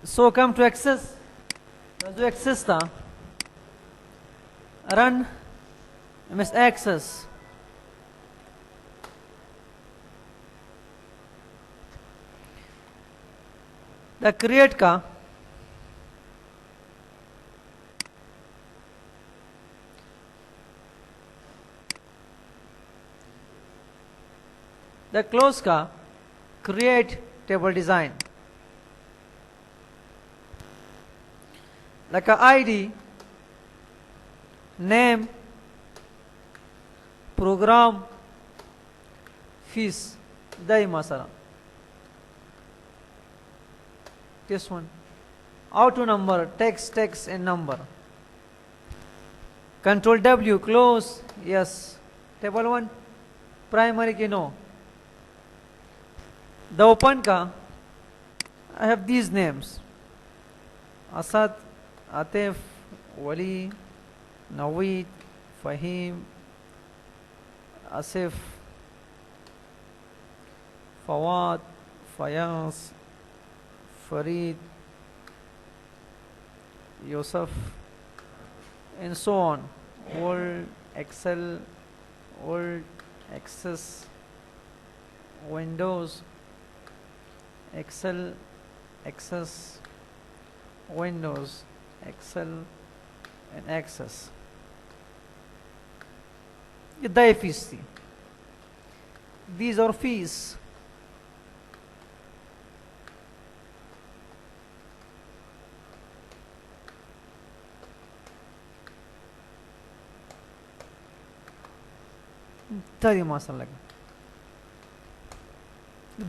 So come to access. जो access था, run ms access. The create का the close का create table design. Like a ID, name, program, fees, dai masala. This one. Auto number, text, and number. Control W, close, yes. Table 1, primary key, no. The open ka, I have these names. Asad, Atif, Wali, Naweed, Fahim, Asif, Fawad, Fayaz, Farid, Yusuf, and so on. Word, Excel, Word, Access, Windows, Excel, Access, Windows, Excel, and Access. The fees. These are fees.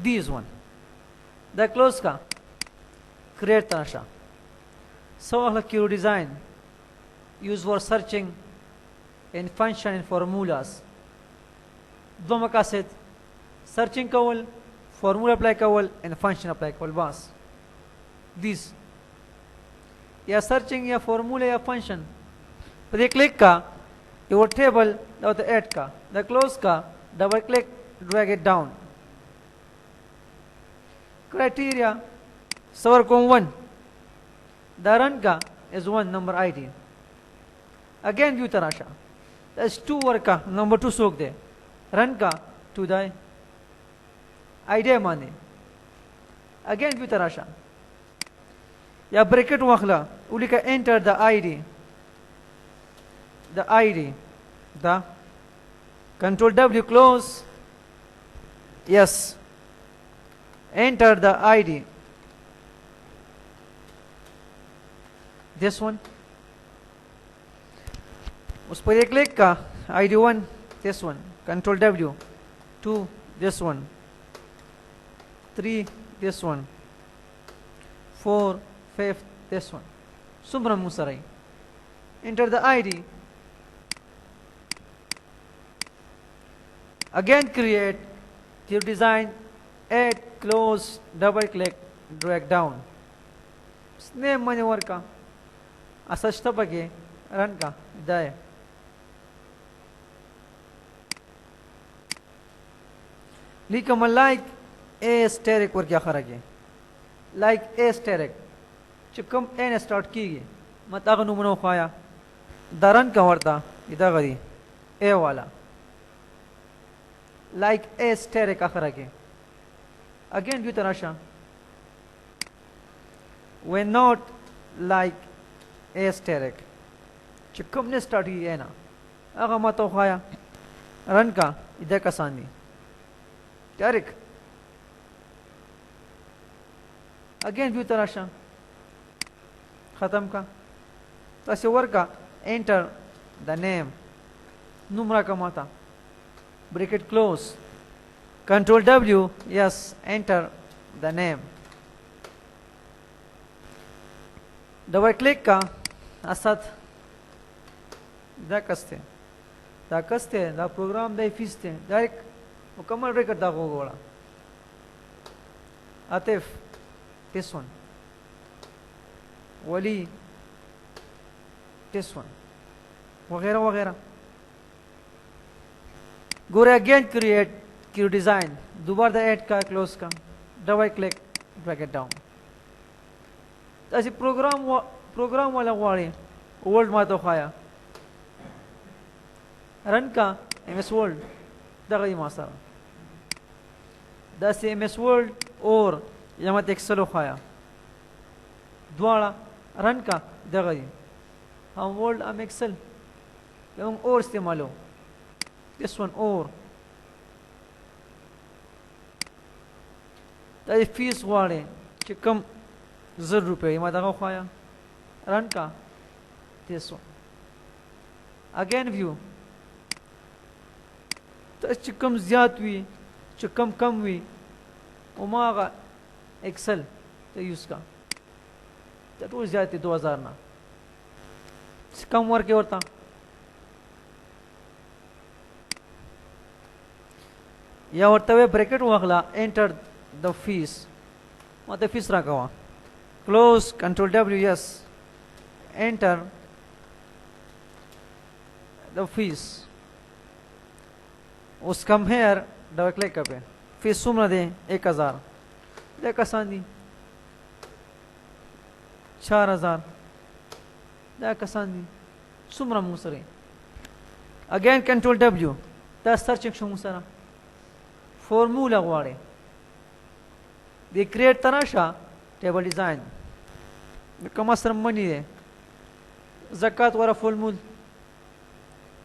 These one. The close ka create tarasha. So Q design use for searching and function and formulas. दो मकासद searching Kawal, formula apply Kawal and function apply कवल बस. These या searching या formula या function. पर ये click का your table और the add का, the close का double click drag it down. Criteria server com 1. The run ka is 1 number ID. Again view tarasha. That's 2 work ka number 2 सोख दे. Run का 2 दाए. ID माने. Again view tarasha. या bracket वाखला. उली का enter the ID. The ID. The control W close. Yes. Enter the ID. This one. उस पर एक click का ID 1 this one. Control W 2 this one. 3 this one. 4 5 this one. Subram Musarai. Enter the ID. Again create your design, add, close, double click, drag down. Name maneuver का असच बगे run का दाए. लिखम like a steric वर क्या खरागे like a steric चुकम n start की मत अगनु मनो खाया दरन का वर्ता इधर गरी a वाला like a steric खरागे. Again view tarasha. When not like asterisk. चुकम ने start ही है ना. अगर मत हो खाया रन का इधर का सानी. Derek. Again view tarasha. खत्म का. तसे वर का enter the name. नुमरा का माता. Bracket close. Control W, yes, enter the name. Double click का असत दा कस्ते दा प्रोग्राम दा फीसते डायरेक्ट मुकम्मल रेकॉर्ड दा होगा. Atif this one. Wali this one. वगैरह वगैरह. Go again create Q design. दोबारा add का close का double click drag it down. تاسي پروګرام ولا غواړي ورلد ما ته خوایا رن کا ام اس ورلد دغه ما سره دا سي ام اس ورلد اور یا مت ایکسل خوایا دواړه رن کا دغه هم ورلد ام ایکسل لهم اور استعمالو this one اور دا فیس غواړي چې کم 1000 روپے ما دغه خوایا رن کا this one again view ته چې کم زیات وي چې کم وي او ماغه ایکسل ته یوز کا ته ټول زیات 2000 نه کم ورکه ورته یا ورته bracket واخلا enter the fees ماته فیس راکوا close control w yes enter the fees उस come here double click पे fees सुमना दे 1000 दे कसान दी 4000 दे कसान दी सुमना मुसरे अगेन कंट्रोल w दा सर्चिंग शो मुसरा फॉर्मूला वाड़े दे क्रिएट तनाशा टेबल डिजाइन कम असर मनी है ज़कात वाला फॉर्मूल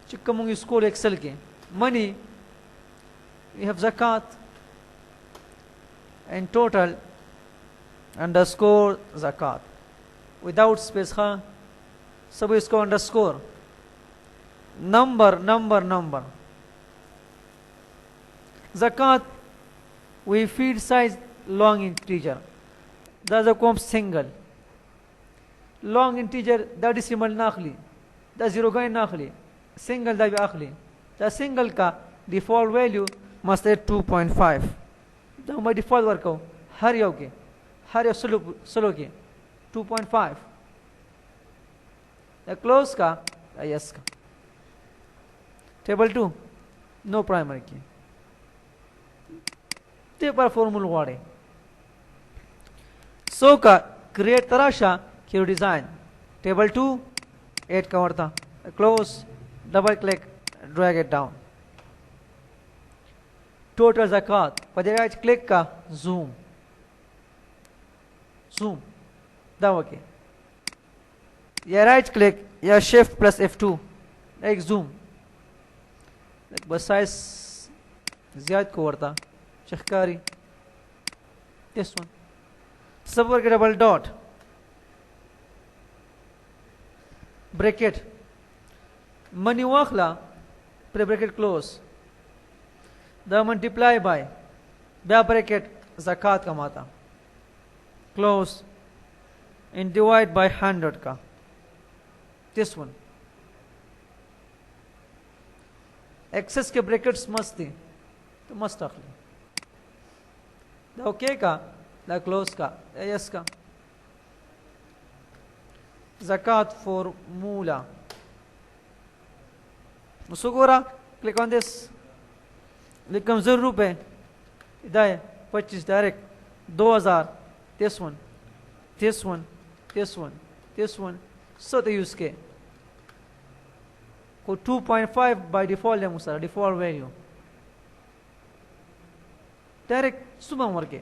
चिकम स्कूल एक्सेल के money we have zakat and total underscore zakat without space kha sab isko underscore number zakat we feed size long integer that's a comp single long integer that decimal nakhli da zero gain nakhli single da bi akhli da single ka default value must be 2.5 دا ما default ورکو هر یو سلو کې 2.5 دا close का yes का table 2 नो primary key ते पर formula वाड़े सो का create तराशा क्यू डिजाइन टेबल 2 8 का वर्ता close double click drag it down total ज़कात पर राइट क्लिक का जूम दावा के या राइट क्लिक या शिफ्ट प्लस F2 एक जूम बस साइज ज्यादा को वर्ता चखकारी this one सब वर्ग डबल डॉट ब्रैकेट मनी वाखला प्रे ब्रैकेट क्लोज द मल्टीप्लाई बाय ब्या ब्रैकेट ज़कात कमाता क्लोज इन डिवाइड बाय 100 का दिस वन एक्सेस के ब्रैकेट्स मस्त थी तो मस्त रख ली द ओके का द क्लोज का यस का ज़कात फॉर्मूला मुसुगोरा क्लिक ऑन दिस लिखम 0 रुपए इदाय 25 direct 2000 this one so the use के को 2.5 by default है मुसरा default value डायरेक्ट सुबह मर के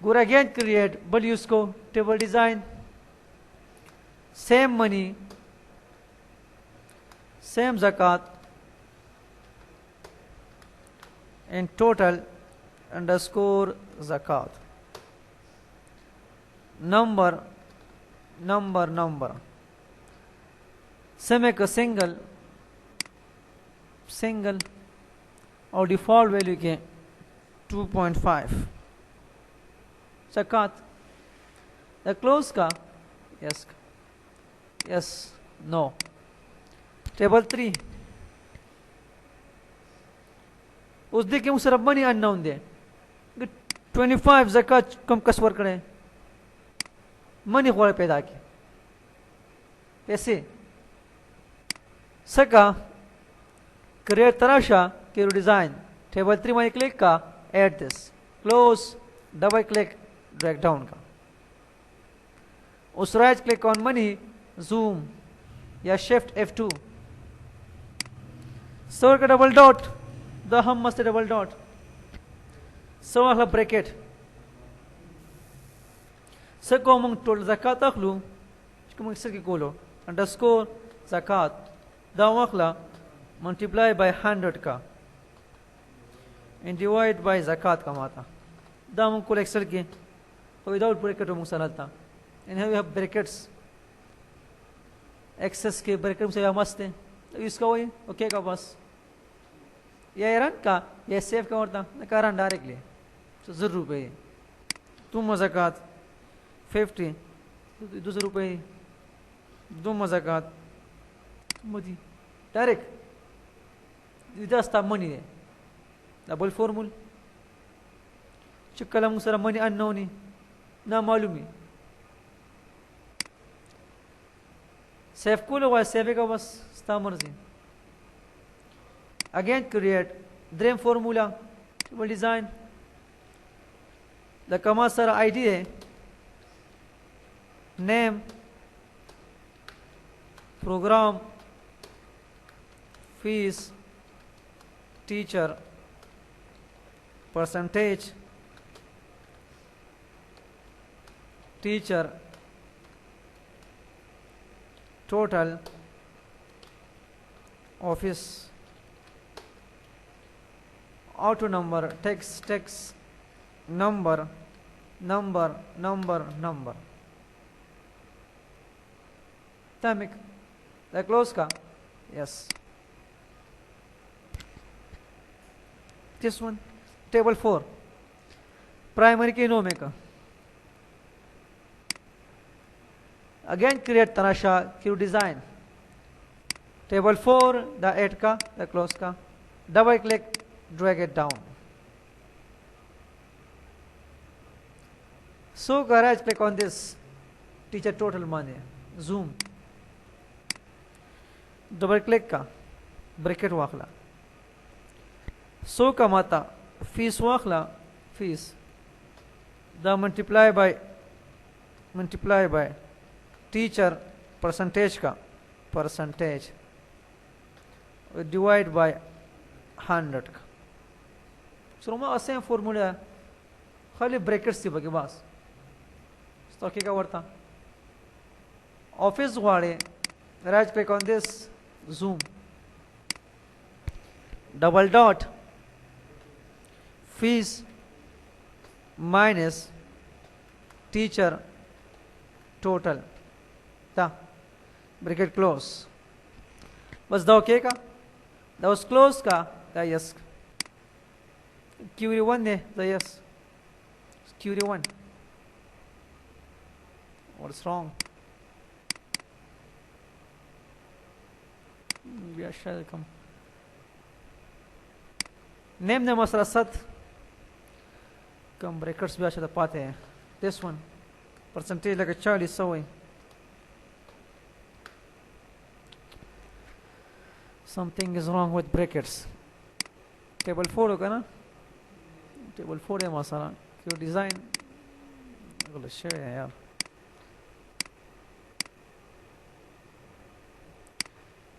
go again create but use को table design same money same zakat and total underscore zakat number same एक single और default value के 2.5 zakat the close का yes no टेबल 3 उस दे के मुसरफ मनी अननोन दे 25 ज़कात कम कसवर करे मनी खोल पैदा की पैसे सका क्रिएट तराशा के डिजाइन टेबल 3 में क्लिक का add this, close, double click, drag down का. उस right click on money, zoom या shift F2. So का double dot, the हम मस्त double dot. So वाला bracket. So को हम total zakat अखलू, इसको हम इस की कोलो underscore zakat. दा वाला multiply by 100 का and divide by zakat का माता. दा हम को Excel के without bracket हम सलाता. And here we have brackets. Excess के bracket से मस्त है. तो इसका वही ओके का बस. ये रन का ये सेव का होता है कारण डायरेक्टली. तो ₹0 तुम zakat 50 ₹2 तुम zakat मुझे डायरेक्ट इधर स्टा मनी है. डबल फॉर्मूल चुकला मुसरा मनी अननोनी ना मालूम है. सेव कूल हुआ सेव का बस स्टा मर्जी. Again create dream formula table design. The command sir ID है name program fees teacher percentage teacher total office auto number text number Tamik the close ka yes. This one table 4 primary key no make again create Tanasha Q design table 4 the 8 ka the close ka double click drag it down. So garage click on this teacher total money zoom double click का bracket वाखला. So का माता fees वाखला fees the multiply by teacher percentage का percentage divide by 100 का. So ما असें formula खाली brackets थी बाकी बस. तो क्या करता office वाले right click on this zoom double dot fees minus teacher total था bracket close बस दा ओके का दा उस close का दा yes QD1 ने दा yes QD1 what's wrong we are shall come name ने मसला सत कम ब्रेकर्स भी अच्छा पाते हैं. this one percentage लगे 40 सौ something is wrong with brackets. table 4 होगा ना table 4 है मसला क्यों डिजाइन गलत शेयर है यार.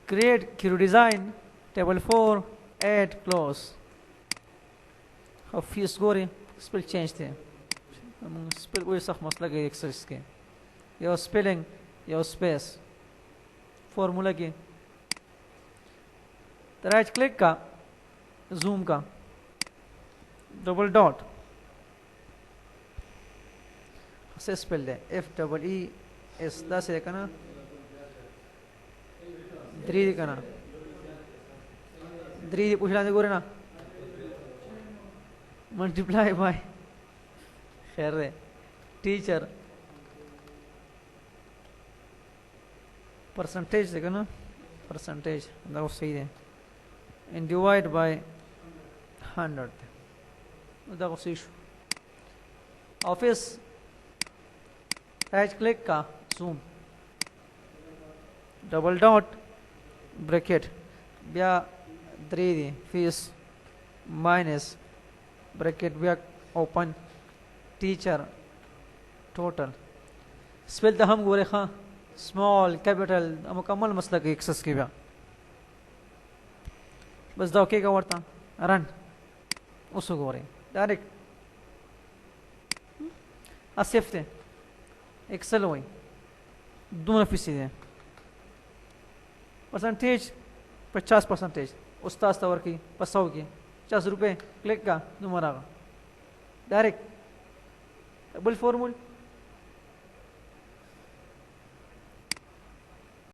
create Q design table 4 add close how fees Gore spell change थे spell वही सख मसला के exercise के या spelling या space formula के तो right click का zoom का double dot से spell दे FEES 10 है ना 3 का ना 3 पूछ लाने गोरे ना multiply by खैर रे teacher percentage देखो ना percentage मतलब सही है and divide by 100 मतलब सही office right click का zoom double dot bracket ब्या 3 fees minus bracket back open teacher total spell हम गोरे हाँ स्मॉल कैपिटल मुकम्मल मसला के एक्सेस के बया बस दो के वर्ता रन उसको गोरे डायरेक्ट असेफ्ते एक्सेल हुई दोनों फीसद है परसेंटेज 50% उस्ताद तवर की 100 की 50 रुपये क्लिक का नुमारा डायरेक्ट डबल फॉर्मूल